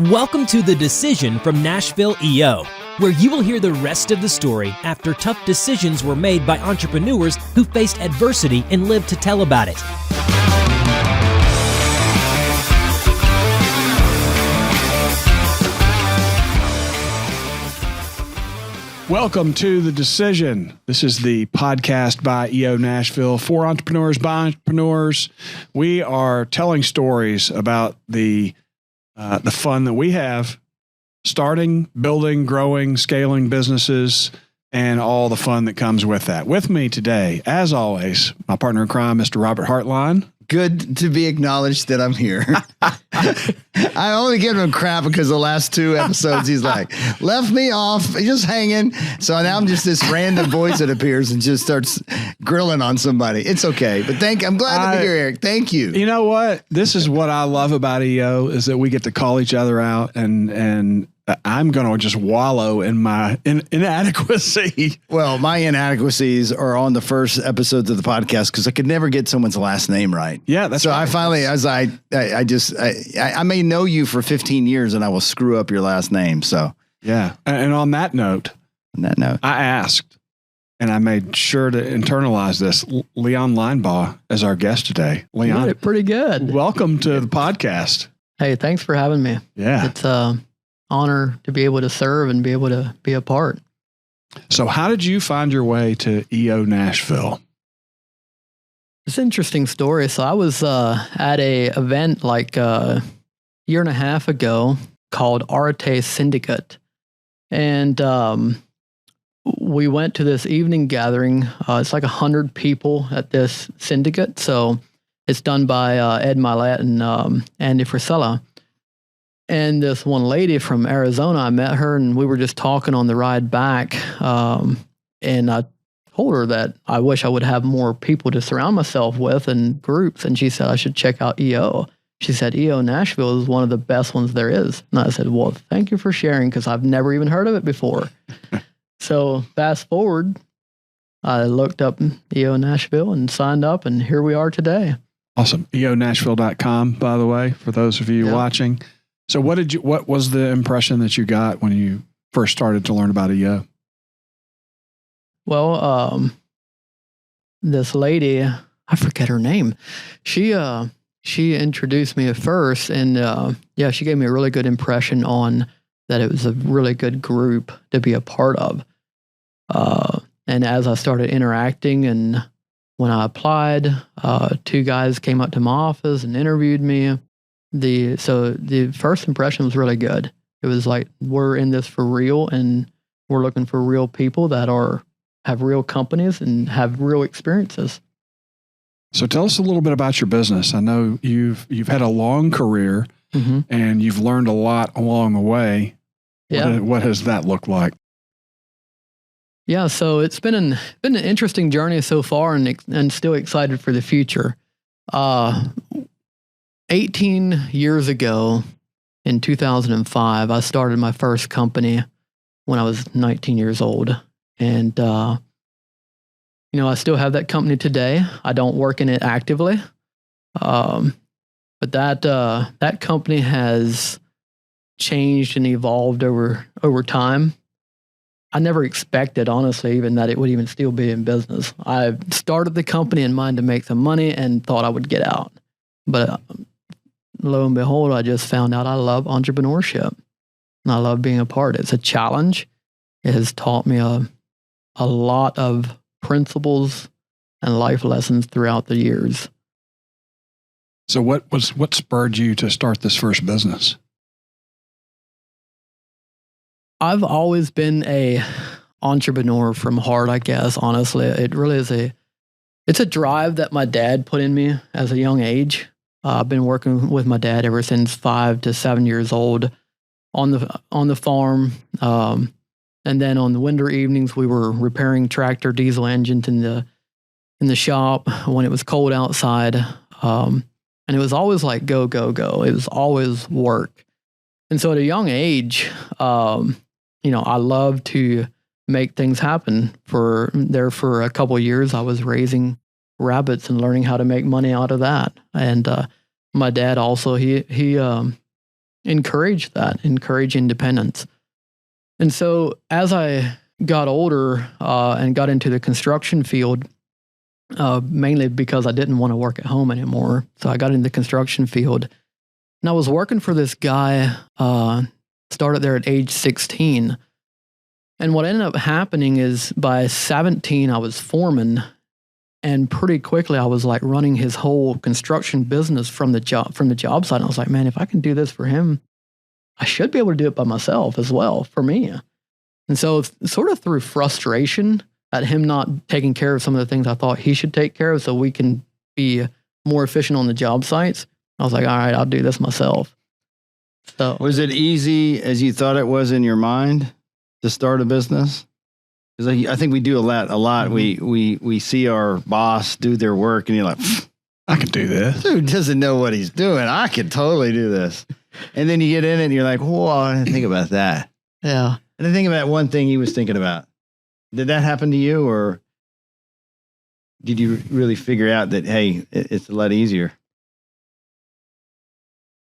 Welcome to The Decision from Nashville EO, where you will hear the rest of the story after tough decisions were made by entrepreneurs who faced adversity and lived to tell about it. Welcome to The Decision. This is the podcast by EO Nashville for entrepreneurs by entrepreneurs. We are telling stories about the fun that we have starting, building, growing, scaling businesses, and all the fun that comes with that. With me today, as always, my partner in crime, Mr. Robert Hartline. Good to be acknowledged that I'm here. I only give him crap because the last two episodes he's like, left me off, just hanging. So now I'm just this random voice that appears and just starts grilling on somebody. It's okay. But I'm glad to be here, Eric. Thank you. You know what? This is what I love about EO is that we get to call each other out and I'm going to just wallow in my inadequacy. Well, my inadequacies are on the first episodes of the podcast because I could never get someone's last name right. Yeah, that's so right. I finally, I may know you for 15 years and I will screw up your last name. So yeah. And on that note, I asked, and I made sure to internalize this, Leon Leinbach as our guest today. Leon, you did it pretty good. Welcome to the podcast. Hey, thanks for having me. Yeah. It's honor to be able to serve and be able to be a part. So how did you find your way to EO Nashville? It's an interesting story. So I was at a event like a year and a half ago called Arete Syndicate. And we went to this evening gathering. It's like 100 people at this syndicate. So it's done by Ed Milet and Andy Frisella. And this one lady from Arizona, I met her and we were just talking on the ride back. And I told her that I wish I would have more people to surround myself with and groups. And she said I should check out EO. She said, EO Nashville is one of the best ones there is. And I said, well, thank you for sharing because I've never even heard of it before. So fast forward, I looked up EO Nashville and signed up and here we are today. Awesome. EONashville.com, by the way, for those of you watching. So what was the impression that you got when you first started to learn about EO? Well, this lady, I forget her name. She introduced me at first and she gave me a really good impression on that it was a really good group to be a part of. And as I started interacting and when I applied, two guys came up to my office and interviewed me. So the first impression was really good. It was like, we're in this for real and we're looking for real people that have real companies and have real experiences. So tell us a little bit about your business. I know you've had a long career and you've learned a lot along the way. Yeah. What has that looked like? Yeah, so it's been an interesting journey so far and still excited for the future. 18 years ago, in 2005, I started my first company when I was 19 years old. And, I still have that company today. I don't work in it actively. But that company has changed and evolved over time. I never expected, honestly, even that it would even still be in business. I started the company in mind to make some money and thought I would get out. But lo and behold, I just found out I love entrepreneurship and I love being a part. It's a challenge. It has taught me a lot of principles and life lessons throughout the years. So what spurred you to start this first business? I've always been a entrepreneur from heart, I guess, honestly. It really is it's a drive that my dad put in me as a young age. I've been working with my dad ever since 5 to 7 years old on the farm. And then on the winter evenings, we were repairing tractor diesel engines in the shop when it was cold outside. And it was always like, go, go, go. It was always work. And so at a young age, I love to make things happen. For a couple of years, I was raising rabbits and learning how to make money out of that. And my dad also, he encourage independence. And so as I got older and got into the construction field, mainly because I didn't want to work at home anymore. So I got into the construction field, and I was working for this guy, started there at age 16. And what ended up happening is by 17, I was foreman, and pretty quickly I was like running his whole construction business from the job site. And I was like, man, if I can do this for him, I should be able to do it by myself as well for me. And so sort of through frustration at him not taking care of some of the things I thought he should take care of so we can be more efficient on the job sites, I was like, all right, I'll do this myself. So Was it easy as you thought it was in your mind to start a business? Because I think we do a lot. Mm-hmm. We see our boss do their work, and you're like, I can do this. dude doesn't know what he's doing. I can totally do this. And then you get in it, and you're like, whoa, I didn't think about that. yeah. I didn't think about one thing he was thinking about. Did that happen to you, or did you really figure out that, hey, it's a lot easier?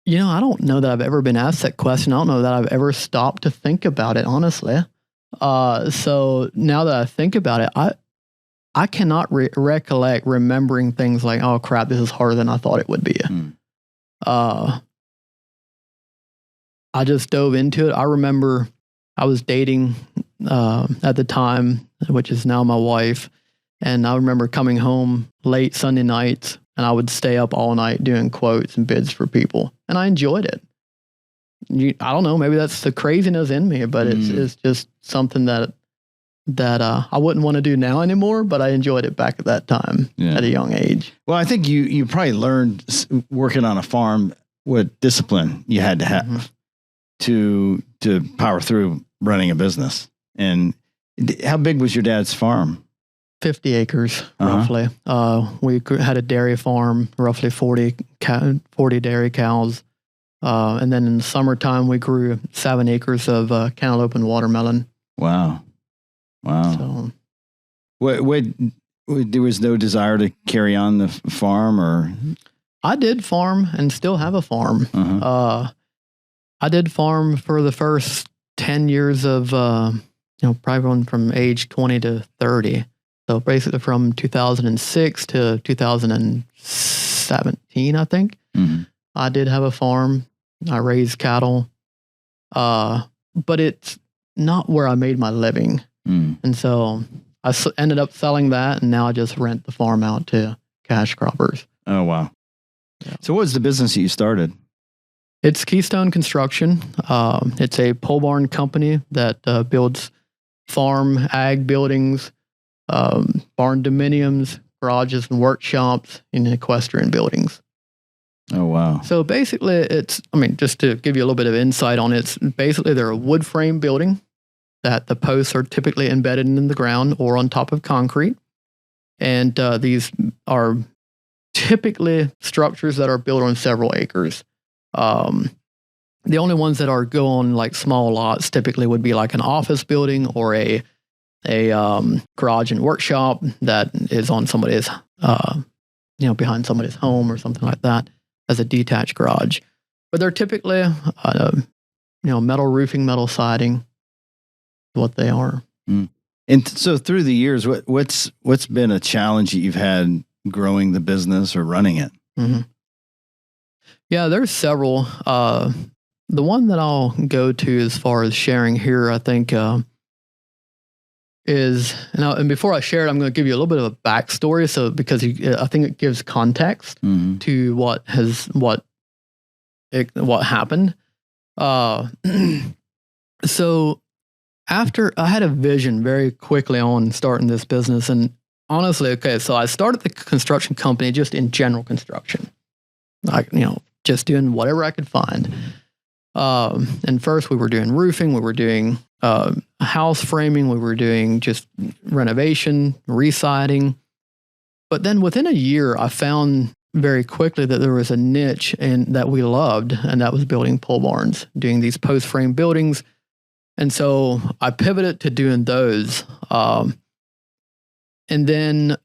You know, I don't know that I've ever been asked that question. I don't know that I've ever stopped to think about it, honestly. So now that I think about it, I cannot recollect remembering things like, oh crap, this is harder than I thought it would be. I just dove into it. I remember I was dating at the time, which is now my wife. And I remember coming home late Sunday nights, and I would stay up all night doing quotes and bids for people. And I enjoyed it. I don't know, maybe that's the craziness in me, but it's just something that I wouldn't want to do now anymore, but I enjoyed it back at that time at a young age. Well, I think you probably learned working on a farm what discipline you had to have to power through running a business. And how big was your dad's farm? 50 acres, roughly. We had a dairy farm, roughly 40 dairy cows. And then in the summertime, we grew 7 acres of cantaloupe and watermelon. Wow. So, What there was no desire to carry on the farm, or? I did farm and still have a farm. I did farm for the first 10 years of, probably from age 20 to 30. So basically from 2006 to 2017, I think. I did have a farm. I raised cattle. But it's not where I made my living. And so I ended up selling that, and now I just rent the farm out to cash croppers. Oh, wow. Yeah. So what was the business that you started? It's Keystone Construction. It's a pole barn company that builds farm ag buildings, barn dominiums, garages and workshops, and equestrian buildings. Oh, wow. So basically just to give you a little bit of insight on it, it's basically they're a wood frame building that the posts are typically embedded in the ground or on top of concrete. And these are typically structures that are built on several acres. The only ones that go on like small lots typically would be like an office building or a garage and workshop that is on somebody's, behind somebody's home or something like that as a detached garage. But they're typically, metal roofing, metal siding, what they are. And so through the years, what's been a challenge that you've had growing the business or running it? Yeah, there's several. The one that I'll go to as far as sharing here, I think, is, and before I share it, I'm going to give you a little bit of a backstory. So, because I think it gives context to what happened. So after I had a vision very quickly on starting this business, and honestly, so I started the construction company just in general construction, just doing whatever I could find. And first we were doing roofing, we were doing house framing, we were doing just renovation, re-siding. But then within a year, I found very quickly that there was a niche that we loved, and that was building pole barns, doing these post frame buildings. And so I pivoted to doing those. And then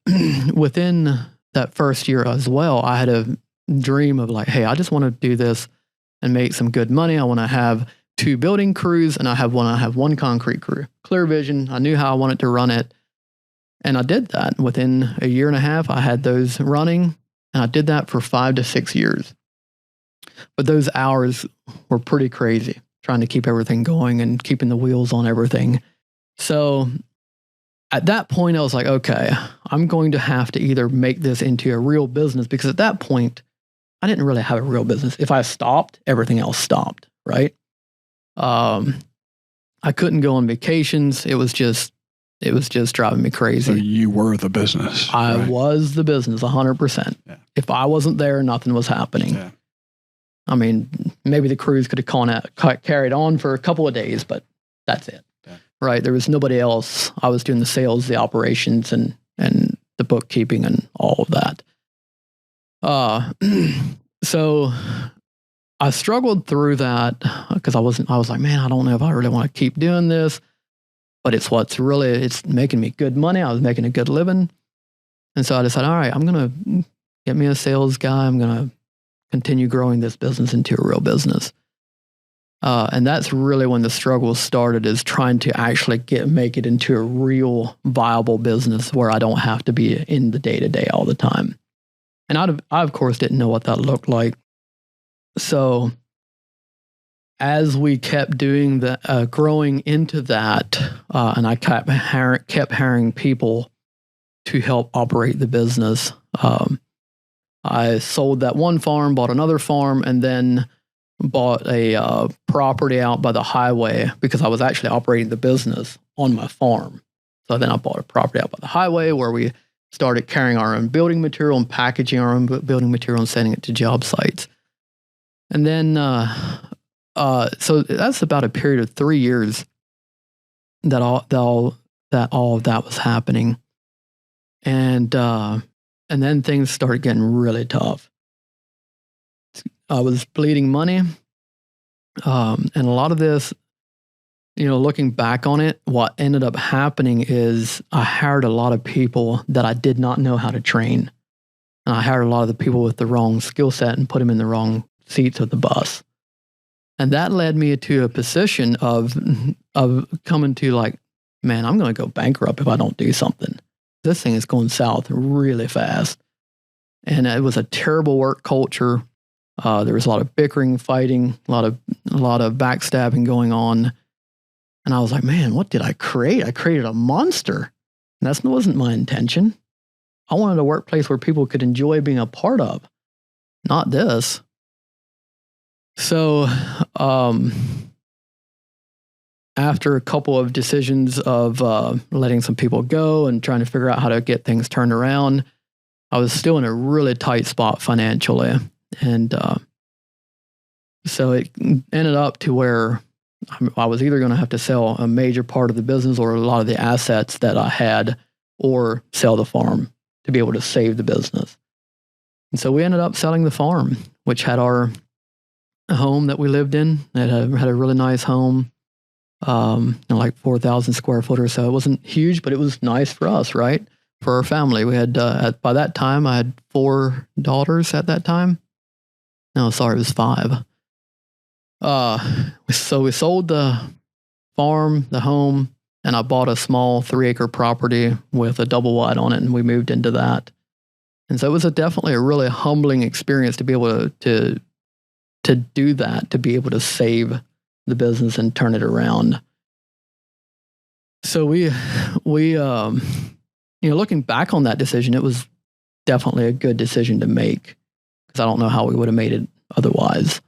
within that first year as well, I had a dream of like, hey, I just want to do this and make some good money. I want to have 2 building crews, and I have one concrete crew. Clear vision. I knew how I wanted to run it. And I did that. Within a year and a half, I had those running, and I did that for 5 to 6 years. But those hours were pretty crazy, trying to keep everything going and keeping the wheels on everything. So at that point, I was like, okay, I'm going to have to either make this into a real business, because at that point, I didn't really have a real business. If I stopped, everything else stopped, right? I couldn't go on vacations. It was just driving me crazy. So you were the business. I was the business 100%. Yeah. If I wasn't there, nothing was happening. Yeah. I mean, maybe the crews could have carried on for a couple of days, but that's it. Yeah. Right? There was nobody else. I was doing the sales, the operations, and the bookkeeping and all of that. So I struggled through that because I was like, man, I don't know if I really want to keep doing this, but it's making me good money. I was making a good living. And so I decided, all right, I'm going to get me a sales guy. I'm going to continue growing this business into a real business. And that's really when the struggle started, is trying to actually make it into a real viable business where I don't have to be in the day-to-day all the time. And I of course didn't know what that looked like. So as we kept doing the growing into that, and I kept hiring people to help operate the business, I sold that one farm, bought another farm, and then bought a property out by the highway, because I was actually operating the business on my farm. So then I bought a property out by the highway where we started carrying our own building material and packaging our own building material and sending it to job sites. And then, so that's about a period of 3 years that all of that was happening. And then things started getting really tough. I was bleeding money. And a lot of this, looking back on it, what ended up happening is I hired a lot of people that I did not know how to train. And I hired a lot of the people with the wrong skill set and put them in the wrong seats of the bus. And that led me to a position of coming to like, man, I'm going to go bankrupt if I don't do something. This thing is going south really fast. And it was a terrible work culture. There was a lot of bickering, fighting, a lot of backstabbing going on. And I was like, man, what did I create? I created a monster. And that wasn't my intention. I wanted a workplace where people could enjoy being a part of, not this. So after a couple of decisions of letting some people go and trying to figure out how to get things turned around, I was still in a really tight spot financially. And so it ended up to where I was either going to have to sell a major part of the business or a lot of the assets that I had, or sell the farm to be able to save the business. And so we ended up selling the farm, which had our home that we lived in. It had a really nice home, like 4,000 square foot or so. It wasn't huge, but it was nice for us, right? For our family. We had, by that time, I had 4 daughters at that time. No, sorry, it was 5. So we sold the farm, the home, and I bought a small 3-acre property with a double wide on it, and we moved into that. And so it was definitely a really humbling experience to be able to do that, to be able to save the business and turn it around. So we looking back on that decision, it was definitely a good decision to make, because I don't know how we would have made it otherwise.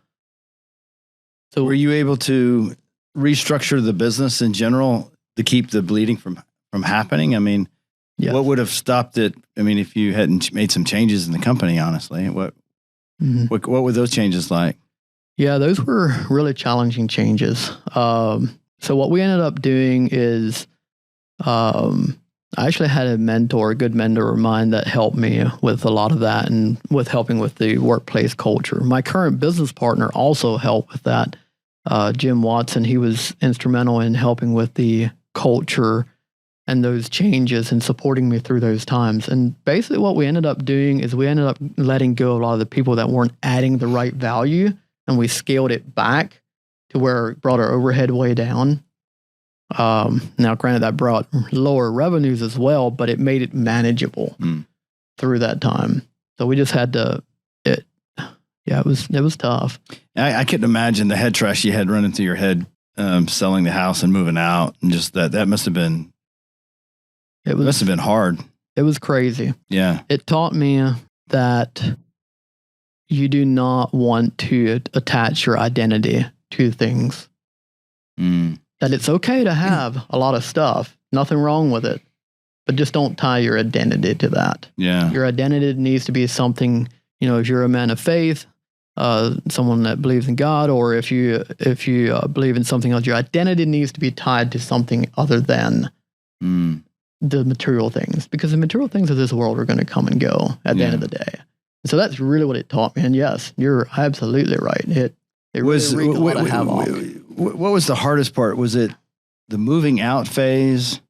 So were you able to restructure the business in general to keep the bleeding from happening? I mean, yes. What would have stopped it? I mean, if you hadn't made some changes in the company, honestly, what were those changes like? Yeah, those were really challenging changes. So what we ended up doing is I actually had a good mentor of mine that helped me with a lot of that and with helping with the workplace culture. My current business partner also helped with that. Jim Watson, he was instrumental in helping with the culture and those changes and supporting me through those times. And basically what we ended up doing is we ended up letting go of a lot of the people that weren't adding the right value and we scaled it back to where it brought our overhead way down. Now, granted, that brought lower revenues as well, but it made it manageable through that time. So we just had to. It was tough. I couldn't imagine the head trash you had running through your head, selling the house and moving out, and just that must have been. Must have been hard. It was crazy. Yeah. It taught me that you do not want to attach your identity to things. That it's okay to have a lot of stuff, nothing wrong with it, but just don't tie your identity to that. Yeah. Your identity needs to be something, if you're a man of faith, someone that believes in God, or if you believe in something else, your identity needs to be tied to something other than the material things, because the material things of this world are going to come and go at the end of the day. And so that's really what it taught me. And yes, you're absolutely right. It was really wreaked a lot of havoc. What was the hardest part? Was it the moving out phase?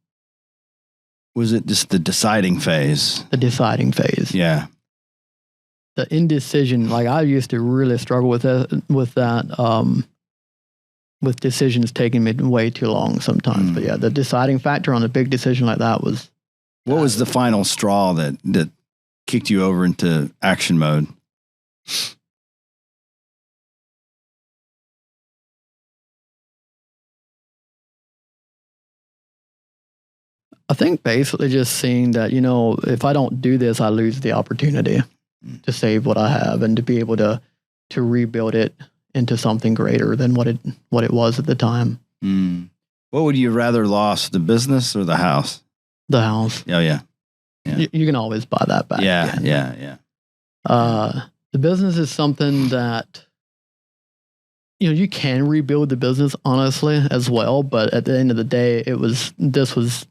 Was it just the deciding phase? The deciding phase. Yeah. The indecision, like I used to really struggle with that, with decisions taking me way too long sometimes. But yeah, the deciding factor on a big decision like that was. What was the final straw that kicked you over into action mode? I think basically just seeing that, if I don't do this, I lose the opportunity to save what I have and to be able to rebuild it into something greater than what it was at the time. What would you rather lost, the business or the house? The house. Oh, yeah. You can always buy that back. Yeah, again. The business is something that, you can rebuild the business honestly as well. But at the end of the day, this was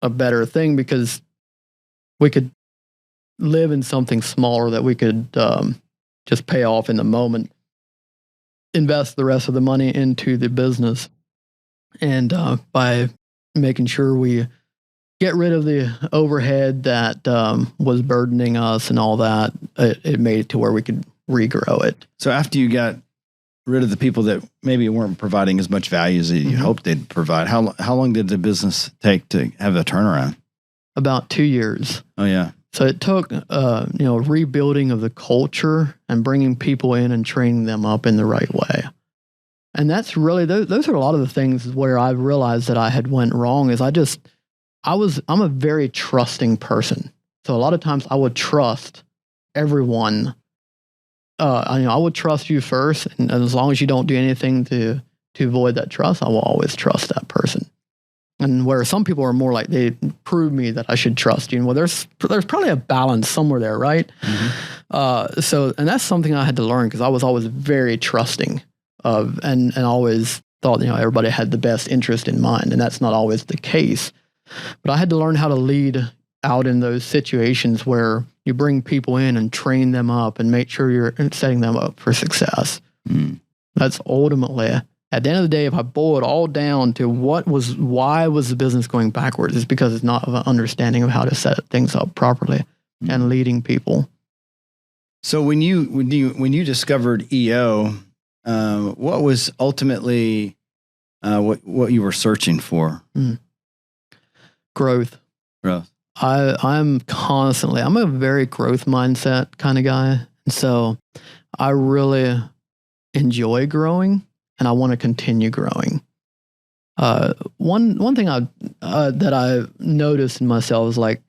a better thing because we could live in something smaller that we could just pay off in the moment, invest the rest of the money into the business. And by making sure we get rid of the overhead that was burdening us and all that, it made it to where we could regrow it. So after you got rid of the people that maybe weren't providing as much value as you hoped they'd provide, how long did the business take to have the turnaround? About 2 years. Oh, yeah. So it took, rebuilding of the culture and bringing people in and training them up in the right way. And that's really, those are a lot of the things where I realized that I had went wrong is I'm a very trusting person. So a lot of times I would trust everyone. I would trust you first. And as long as you don't do anything to avoid that trust, I will always trust that person. And where some people are more like, they prove me that I should trust you. And well, there's probably a balance somewhere there, right? And that's something I had to learn because I was always very trusting of, and always thought, everybody had the best interest in mind. And that's not always the case. But I had to learn how to lead out in those situations where you bring people in and train them up and make sure you're setting them up for success. That's ultimately, at the end of the day, if I boil it all down to why was the business going backwards, it's because it's not of an understanding of how to set things up properly and leading people. So when you discovered EO, what was ultimately what you were searching for? Growth. I'm a very growth mindset kind of guy. And so I really enjoy growing and I want to continue growing. One thing that I noticed in myself is like,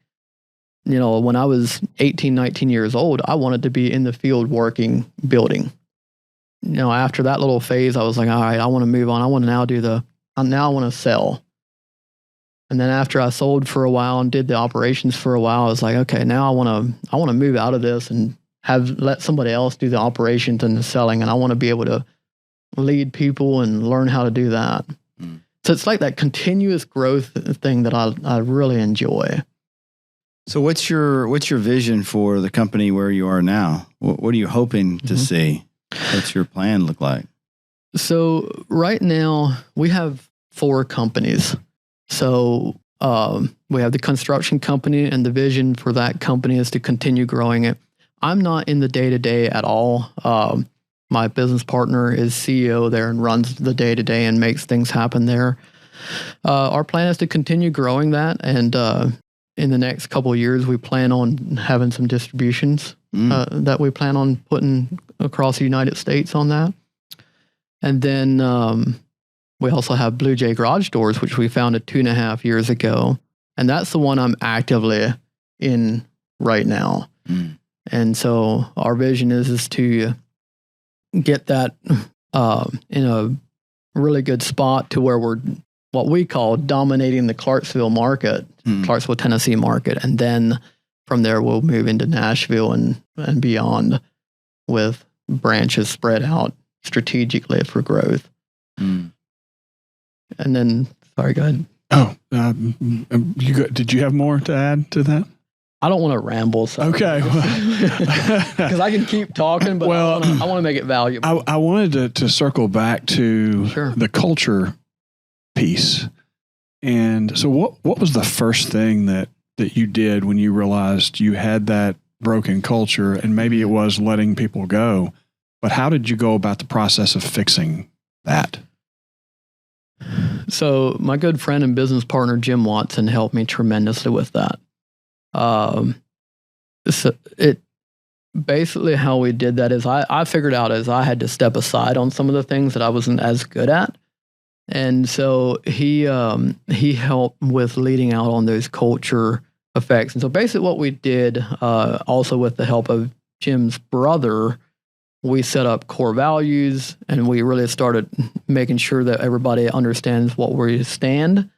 when I was 18, 19 years old, I wanted to be in the field working, building. After that little phase, I was like, all right, I want to move on. I want to now I want to sell. And then after I sold for a while and did the operations for a while, I was like, okay, now I want to move out of this and let somebody else do the operations and the selling. And I want to be able to lead people and learn how to do that. So it's like that continuous growth thing that I really enjoy. So what's your vision for the company where you are now? What are you hoping to see? What's your plan look like? So right now we have 4 companies. So we have the construction company, and the vision for that company is to continue growing it. I'm not in the day-to-day at all. My business partner is CEO there and runs the day-to-day and makes things happen there. Our plan is to continue growing that, and in the next couple of years, we plan on having some distributions that we plan on putting across the United States on that. And then we also have Blue Jay Garage Doors, which we founded 2.5 years ago. And that's the one I'm actively in right now. And so our vision is to get that in a really good spot to where we're what we call dominating the Clarksville market, Clarksville, Tennessee market. And then from there, we'll move into Nashville and beyond with branches spread out strategically for growth. And then, sorry, go ahead. Oh, did you have more to add to that? I don't want to ramble. So Okay. Because I can keep talking, but I want to make it valuable. I wanted to circle back to Sure. the culture piece. And so what was the first thing that you did when you realized you had that broken culture, and maybe it was letting people go, but how did you go about the process of fixing that? So my good friend and business partner, Jim Watson, helped me tremendously with that. So it basically how we did that is I figured out as I had to step aside on some of the things that I wasn't as good at. And so he helped with leading out on those culture effects. And so basically what we did, also with the help of Jim's brother, we set up core values, and we really started making sure that everybody understands what we stand.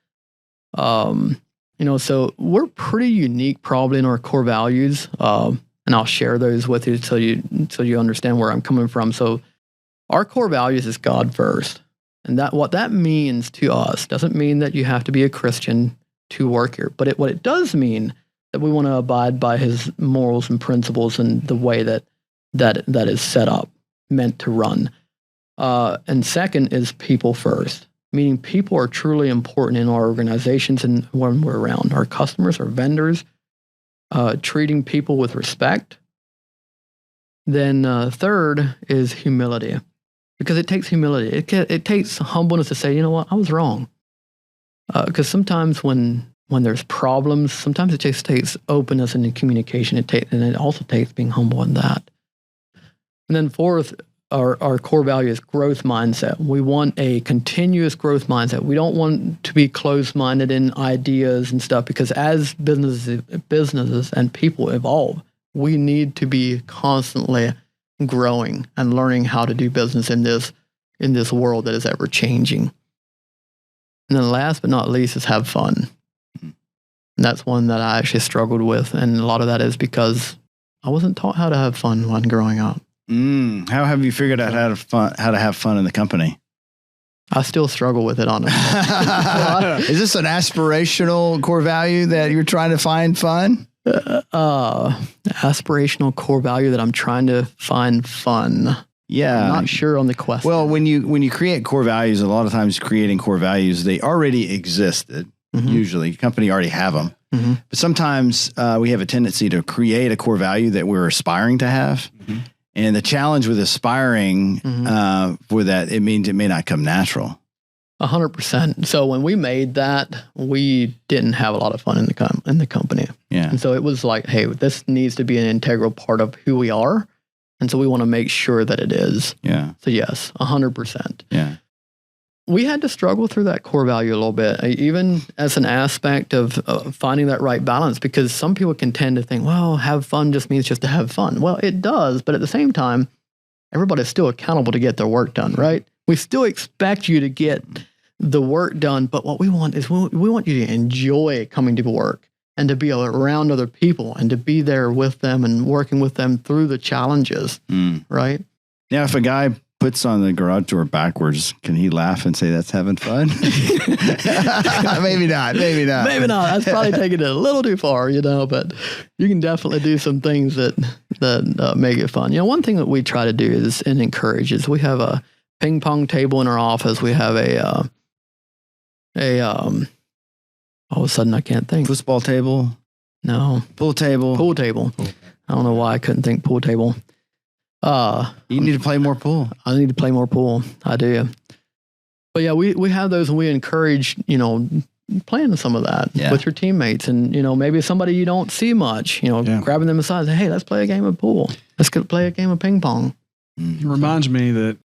So we're pretty unique probably in our core values. And I'll share those with you so you understand where I'm coming from. So our core values is God first. And that what that means to us doesn't mean that you have to be a Christian to work here. But what it does mean that we want to abide by his morals and principles and the way that is set up, meant to run. And second is people first, meaning people are truly important in our organizations and when we're around our customers, our vendors, treating people with respect. Then third is humility, because it takes humility. It takes humbleness to say, you know what, I was wrong. Because sometimes when there's problems, sometimes it just takes openness and communication. And it also takes being humble in that. And then fourth, our core value is growth mindset. We want a continuous growth mindset. We don't want to be closed-minded in ideas and stuff, because as businesses and people evolve, we need to be constantly growing and learning how to do business in this world that is ever changing. And then last but not least is have fun. And that's one that I actually struggled with. And a lot of that is because I wasn't taught how to have fun when growing up. How have you figured out how to have fun in the company? I still struggle with it, honestly. Is this an aspirational core value that you're trying to find fun? Aspirational core value that I'm trying to find fun. Yeah. I'm not sure on the question. Well, when you create core values, a lot of times creating core values, they already existed. Usually, company already have them. But sometimes we have a tendency to create a core value that we're aspiring to have. And the challenge with aspiring for that, it means it may not come natural. 100%. So when we made that, we didn't have a lot of fun in the company. Yeah. And so it was like, hey, this needs to be an integral part of who we are. And so we want to make sure that it is. Yeah. So yes, 100%. Yeah. We had to struggle through that core value a little bit, even as an aspect of finding that right balance, because some people can tend to think, well, have fun just means just to have fun. Well, it does, but at the same time, everybody's still accountable to get their work done, right? We still expect you to get the work done, but what we want is we want you to enjoy coming to work and to be around other people and to be there with them and working with them through the challenges, right? Now, if a guy puts on the garage door backwards, can he laugh and say that's having fun? Maybe not. Maybe not. That's probably taking it a little too far, but you can definitely do some things that make it fun. One thing that we try to do is and encourage is we have a ping pong table in our office. We have all of a sudden I can't think. Football table? No. Pool table? Pool table. I don't know why I couldn't think pool table. You need to play more pool. I need to play more pool. I do. But yeah, we have those, and we encourage, playing some of that with your teammates, and maybe somebody you don't see much, grabbing them aside, say, hey, let's play a game of pool. Let's go play a game of ping pong. It reminds me that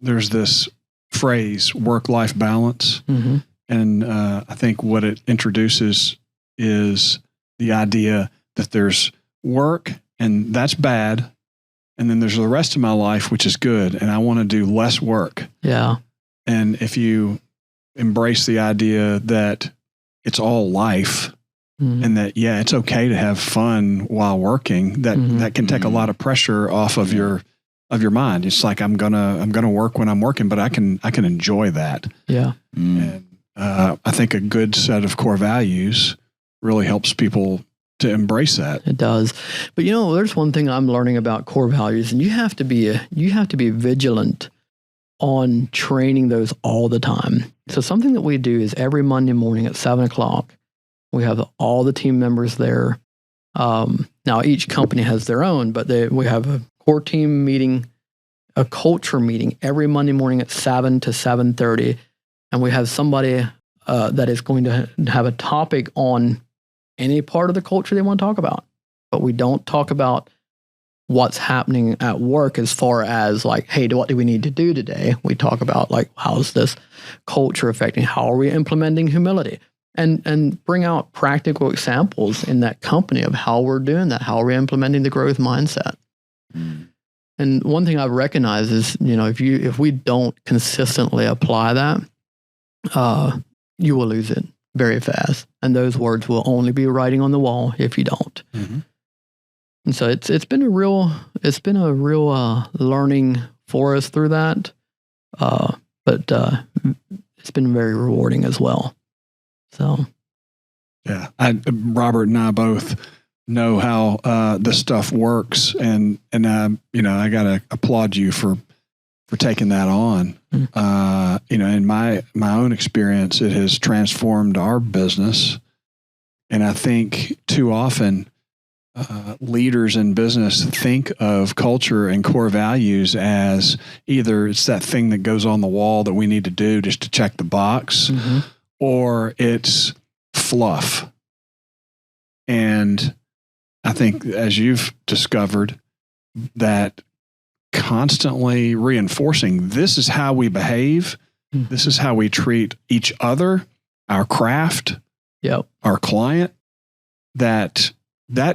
there's this phrase, work-life balance. Mm-hmm. And I think what it introduces is the idea that there's work, and that's bad. And then there's the rest of my life, which is good. And I want to do less work. Yeah. And if you embrace the idea that it's all life, and that, it's okay to have fun while working, that can take a lot of pressure off of your mind. It's like, I'm gonna work when I'm working, but I can enjoy that. Yeah. And I think a good set of core values really helps people to embrace that. It does. But there's one thing I'm learning about core values, and you have to be vigilant on training those all the time. So something that we do is every Monday morning at 7:00, we have all the team members there. Now each company has their own, but we have a core team meeting, a culture meeting every Monday morning at 7 to 7:30. And we have somebody that is going to have a topic on any part of the culture they want to talk about. But we don't talk about what's happening at work as far as like, hey, what do we need to do today? We talk about like, how's this culture affecting? How are we implementing humility? And bring out practical examples in that company of how we're doing that, how we're implementing the growth mindset. And one thing I've recognized is, if we don't consistently apply that, you will lose it very fast. And those words will only be writing on the wall if you don't. Mm-hmm. And so it's been a real learning for us through that. But it's been very rewarding as well. So, yeah, Robert and I both know how this stuff works, and I got to applaud you for taking that on. In my own experience, it has transformed our business, and I think too often leaders in business think of culture and core values as either it's that thing that goes on the wall that we need to do just to check the box, or it's fluff. And I think, as you've discovered, that constantly reinforcing this is how we behave, this is how we treat each other, our craft, our client, that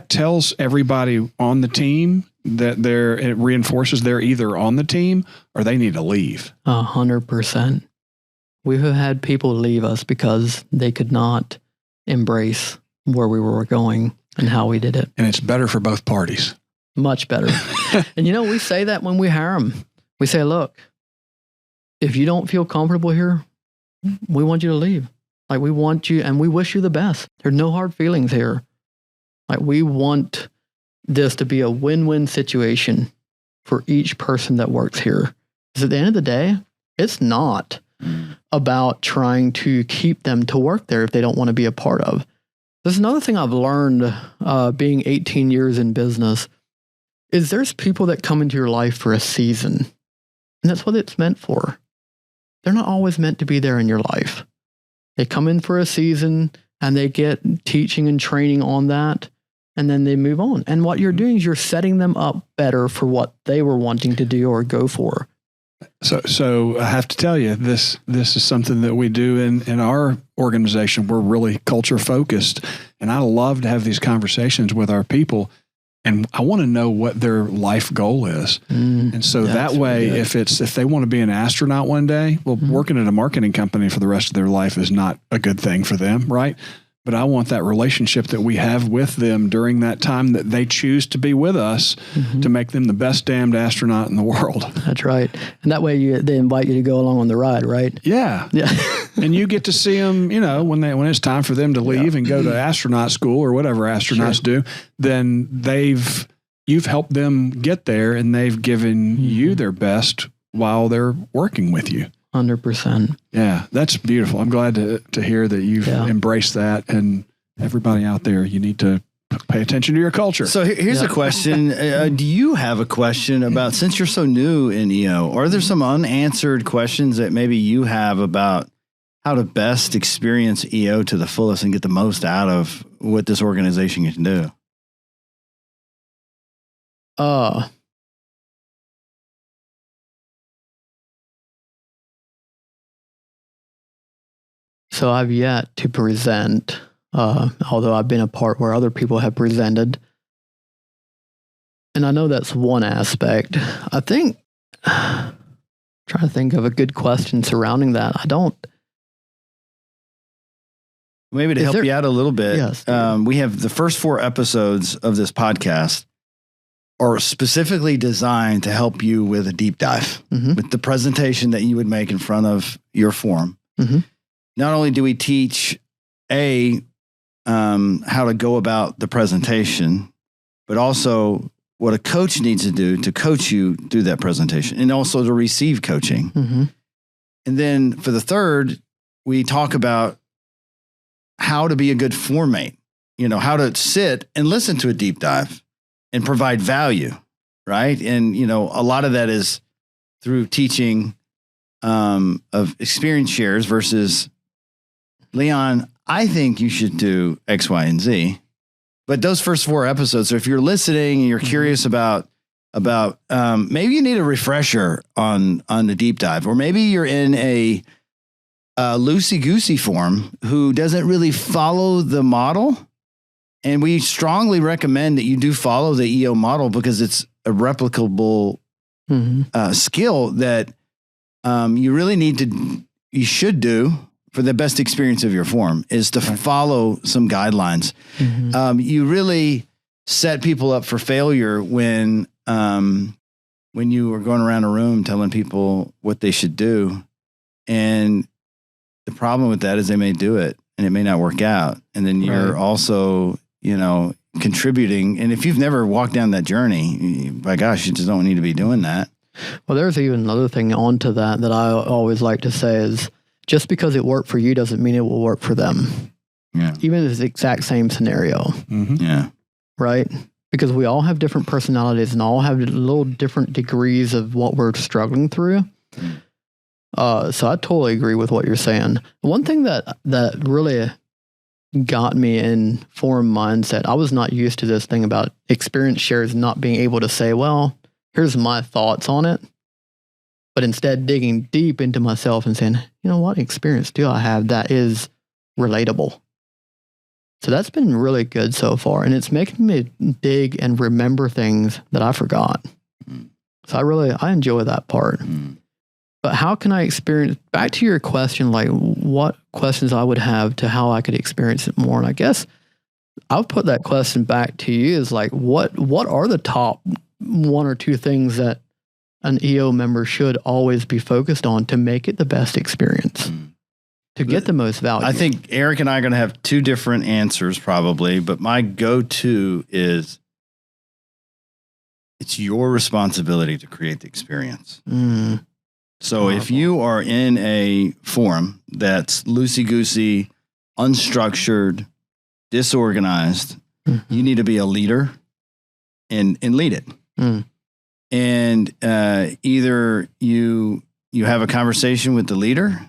tells everybody on the team that it reinforces they're either on the team or they need to leave. 100%. We have had people leave us because they could not embrace where we were going and how we did it. And it's better for both parties. Much better. And we say that when we hire them. We say, look, if you don't feel comfortable here, we want you to leave. Like, we want you, and we wish you the best. There's no hard feelings here. Like, we want this to be a win-win situation for each person that works here. Because at the end of the day, it's not about trying to keep them to work there if they don't want to be a part of. There's another thing I've learned being 18 years in business is there's people that come into your life for a season, and that's what it's meant for. They're not always meant to be there in your life. They come in for a season and they get teaching and training on that, and then they move on. And what you're doing is you're setting them up better for what they were wanting to do or go for. So I have to tell you, this is something that we do in our organization. We're really culture focused, and I love to have these conversations with our people. And I want to know what their life goal is. And so that way, if they want to be an astronaut one day, well, working at a marketing company for the rest of their life is not a good thing for them, right? But I want that relationship that we have with them during that time that they choose to be with us to make them the best damned astronaut in the world. That's right. And that way they invite you to go along on the ride, right? Yeah. And you get to see them, when it's time for them to leave and go to astronaut school or whatever astronauts do, then you've helped them get there, and they've given you their best while they're working with you. 100%. Yeah, that's beautiful. I'm glad to hear that you've embraced that. And everybody out there, you need to pay attention to your culture. So here's a question. Do you have a question about, since you're so new in EO, are there some unanswered questions that maybe you have about how to best experience EO to the fullest and get the most out of what this organization can do? So I've yet to present, although I've been a part where other people have presented. And I know that's one aspect. I think, trying to think of a good question surrounding that. I don't. Maybe to help you out a little bit, Yes. We have the first 4 episodes of this podcast are specifically designed to help you with a deep dive, with the presentation that you would make in front of your forum. Not only do we teach how to go about the presentation, but also what a coach needs to do to coach you through that presentation and also to receive coaching. And then for the third, we talk about how to be a good formate, how to sit and listen to a deep dive and provide value, right? And, a lot of that is through teaching of experience shares versus, Leon, I think you should do X, Y, and Z. But those first 4 episodes, so if you're listening and you're curious about maybe you need a refresher on the deep dive, or maybe you're in a loosey-goosey form who doesn't really follow the model. And we strongly recommend that you do follow the EO model because it's a replicable skill that you should do for the best experience of your forum, is to follow some guidelines. You really set people up for failure when you are going around a room telling people what they should do. And the problem with that is they may do it and it may not work out. And then you're also, contributing. And if you've never walked down that journey, by gosh, you just don't need to be doing that. Well, there's even another thing onto that I always like to say is, just because it worked for you doesn't mean it will work for them. Yeah. Even if it's the exact same scenario. Yeah. Right? Because we all have different personalities and all have little different degrees of what we're struggling through. So I totally agree with what you're saying. One thing that really got me in forum mindset, I was not used to this thing about experience shares not being able to say, well, here's my thoughts on it. But instead digging deep into myself and saying, what experience do I have that is relatable? So that's been really good so far. And it's making me dig and remember things that I forgot. So I enjoy that part. But how can I experience, back to your question, like what questions I would have to how I could experience it more? And I guess I'll put that question back to you is like, what are the top 1 or 2 things that an EO member should always be focused on to make it the best experience, to get the most value? I think Eric and I are going to have 2 different answers probably, but my go-to is it's your responsibility to create the experience. So if you are in a forum that's loosey-goosey, unstructured, disorganized, you need to be a leader and lead it. And either you have a conversation with the leader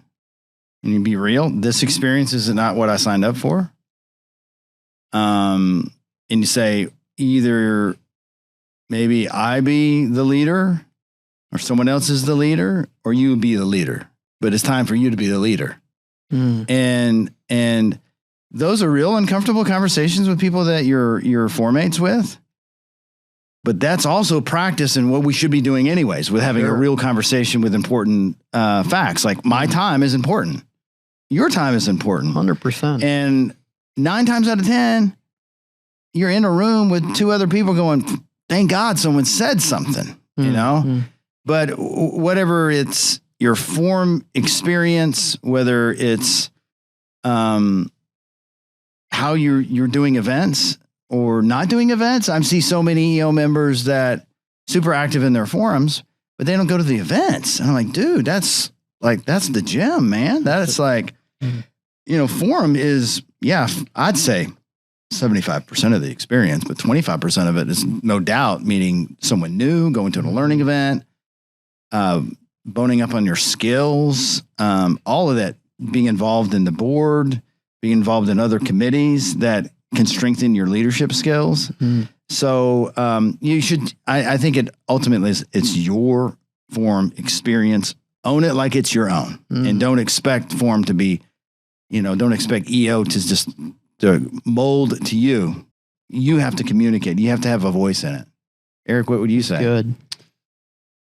and you be real. This experience is not what I signed up for. And you say either maybe I be the leader or someone else is the leader or you be the leader. But it's time for you to be the leader. And those are real uncomfortable conversations with people that you're formates with. But that's also practice in what we should be doing anyways, with having a real conversation with important facts. Like my time is important. Your time is important. 100%. And 9 times out of 10, you're in a room with 2 other people going, thank God someone said something, But whatever it's your form experience, whether it's how you're doing events, or not doing events. I see so many EO members that super active in their forums, but they don't go to the events. And I'm like, dude, that's the gem, man. That's like, forum is, I'd say 75% of the experience, but 25% of it is no doubt meeting someone new, going to a learning event, boning up on your skills, all of that, being involved in the board, being involved in other committees that can strengthen your leadership skills. So you should, I think it ultimately is, it's your forum experience. Own it like it's your own, and don't expect forum to be, don't expect EO to just to mold to you. You have to communicate. You have to have a voice in it. Eric, what would you say? Good.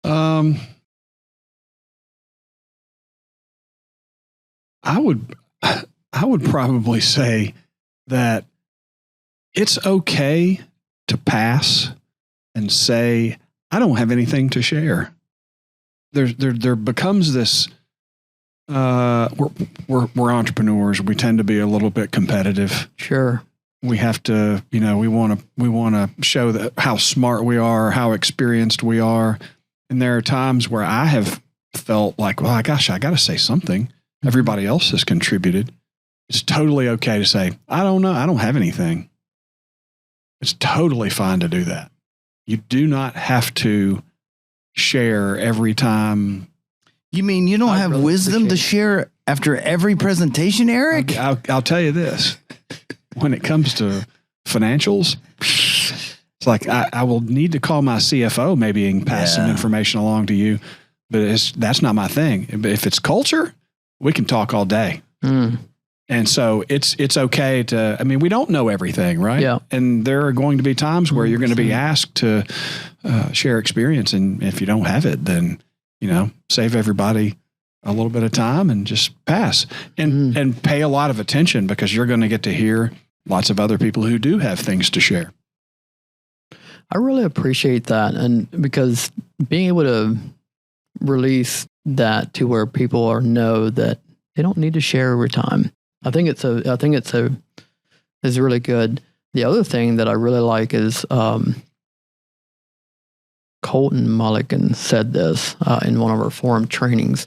I would probably say that it's okay to pass and say, I don't have anything to share. There becomes this, we're entrepreneurs. We tend to be a little bit competitive. Sure. We have to, we want to show that how smart we are, how experienced we are. And there are times where I have felt like, well, gosh, I got to say something. Everybody else has contributed. It's totally okay to say, I don't know. I don't have anything. It's totally fine to do that. You do not have to share every time. You mean you don't have really wisdom to share after every presentation, Eric? I'll tell you this. When it comes to financials, it's like I will need to call my CFO maybe and pass some information along to you, but that's not my thing. But if it's culture, we can talk all day. And so it's okay to, we don't know everything, right? Yeah. And there are going to be times where you're going to be asked to share experience. And if you don't have it, then, save everybody a little bit of time and just pass and pay a lot of attention, because you're going to get to hear lots of other people who do have things to share. I really appreciate that. And because being able to release that to where people know that they don't need to share every time. I think it's really good. The other thing that I really like is Colton Mulligan said this in one of our forum trainings.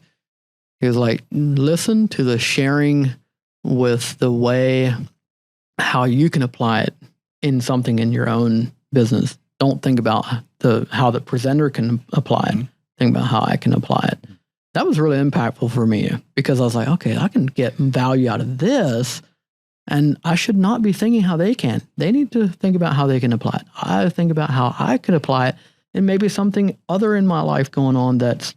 He was like, listen to the sharing with the way how you can apply it in something in your own business. Don't think about how the presenter can apply it. Think about how I can apply it. That was really impactful for me, because I was like, okay, I can get value out of this, and I should not be thinking how they can. They need to think about how they can apply it. I think about how I could apply it, and maybe something other in my life going on that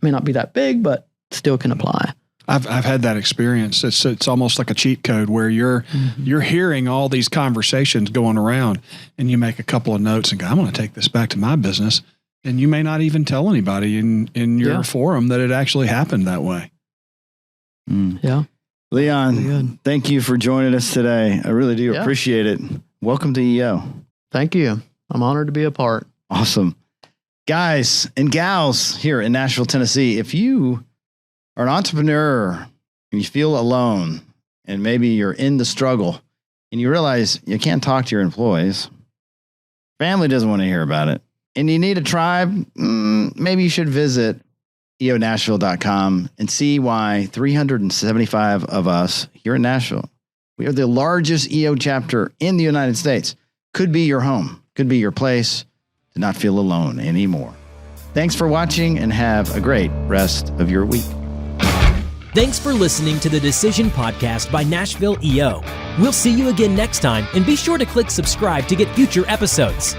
may not be that big, but still can apply. I've had that experience. It's almost like a cheat code where you're hearing all these conversations going around, and you make a couple of notes and go, I'm going to take this back to my business. And you may not even tell anybody in your forum that it actually happened that way. Yeah. Leon, thank you for joining us today. I really do appreciate it. Welcome to EO. Thank you. I'm honored to be a part. Awesome. Guys and gals here in Nashville, Tennessee, if you are an entrepreneur and you feel alone, and maybe you're in the struggle and you realize you can't talk to your employees, family doesn't want to hear about it, and you need a tribe, maybe you should visit eonashville.com and see why 375 of us here in Nashville, we are the largest EO chapter in the United States, could be your home, could be your place to not feel alone anymore. Thanks for watching, and have a great rest of your week. Thanks for listening to the Decision Podcast by Nashville EO. We'll see you again next time, and be sure to click subscribe to get future episodes.